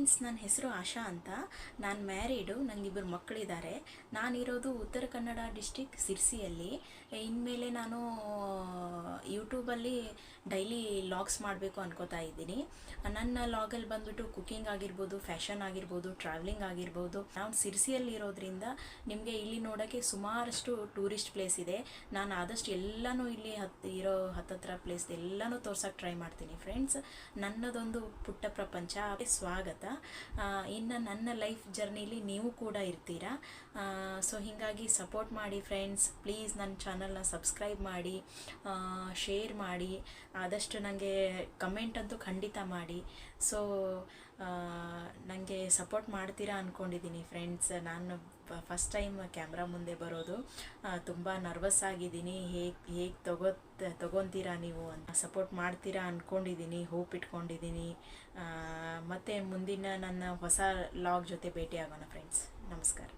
Friends, ನನ್ನ ಹೆಸರು ಆಶಾ ಅಂತ. ನಾನು ಮ್ಯಾರಿಡು, ನನಗಿಬ್ಬರು ಮಕ್ಕಳಿದ್ದಾರೆ. ನಾನಿರೋದು ಉತ್ತರ ಕನ್ನಡ ಡಿಸ್ಟಿಕ್ ಸಿರ್ಸಿಯಲ್ಲಿ. ಇನ್ಮೇಲೆ ನಾನು ಯೂಟ್ಯೂಬಲ್ಲಿ ಡೈಲಿ ಲಾಗ್ಸ್ ಮಾಡಬೇಕು ಅನ್ಕೋತಾ ಇದ್ದೀನಿ. ನನ್ನ ಲಾಗಲ್ಲಿ ಬಂದ್ಬಿಟ್ಟು ಕುಕ್ಕಿಂಗ್ ಆಗಿರ್ಬೋದು, ಫ್ಯಾಷನ್ ಆಗಿರ್ಬೋದು, ಟ್ರಾವೆಲಿಂಗ್ ಆಗಿರ್ಬೋದು. ನಾವು ಸಿರ್ಸಿಯಲ್ಲಿ ಇರೋದ್ರಿಂದ ನಿಮಗೆ ಇಲ್ಲಿ ನೋಡೋಕ್ಕೆ ಸುಮಾರಷ್ಟು ಟೂರಿಸ್ಟ್ ಪ್ಲೇಸ್ ಇದೆ. ನಾನು ಆದಷ್ಟು ಎಲ್ಲನೂ ಇಲ್ಲಿ ಇರೋ ಹತ್ತತ್ರ ಪ್ಲೇಸ್ ಎಲ್ಲನೂ ತೋರ್ಸೋಕ್ಕೆ ಟ್ರೈ ಮಾಡ್ತೀನಿ ಫ್ರೆಂಡ್ಸ್. ನನ್ನದೊಂದು ಪುಟ್ಟ ಪ್ರಪಂಚ. ಸ್ವಾಗತ. ಇನ್ನು ನನ್ನ ಲೈಫ್ ಜರ್ನಿಲಿ ನೀವು ಕೂಡ ಇರ್ತೀರಾ. ಸೊ ಹೀಗಾಗಿ ಸಪೋರ್ಟ್ ಮಾಡಿ ಫ್ರೆಂಡ್ಸ್. ಪ್ಲೀಸ್ ನನ್ನ ಚಾನಲ್ನ ಸಬ್ಸ್ಕ್ರೈಬ್ ಮಾಡಿ, ಶೇರ್ ಮಾಡಿ, ಆದಷ್ಟು ನನಗೆ ಕಮೆಂಟ್ ಅಂತೂ ಖಂಡಿತ ಮಾಡಿ. ಸೊ ನನಗೆ ಸಪೋರ್ಟ್ ಮಾಡ್ತೀರಾ ಅಂದ್ಕೊಂಡಿದ್ದೀನಿ ಫ್ರೆಂಡ್ಸ್. ನಾನು ಫಸ್ಟ್ ಟೈಮ್ ಕ್ಯಾಮ್ರಾ ಮುಂದೆ ಬರೋದು, ತುಂಬ ನರ್ವಸ್ ಆಗಿದ್ದೀನಿ. ಹೇಗೆ ತಗೊತೀರಾ ನೀವು ಅಂತ ಸಪೋರ್ಟ್ ಮಾಡ್ತೀರಾ ಅಂದ್ಕೊಂಡಿದ್ದೀನಿ, ಹೋಪ್ ಇಟ್ಕೊಂಡಿದ್ದೀನಿ. ಮತ್ತು ಮುಂದಿನ ನನ್ನ ಹೊಸ ಲಾಗ್ ಜೊತೆ ಭೇಟಿ ಆಗೋಣ ಫ್ರೆಂಡ್ಸ್. ನಮಸ್ಕಾರ.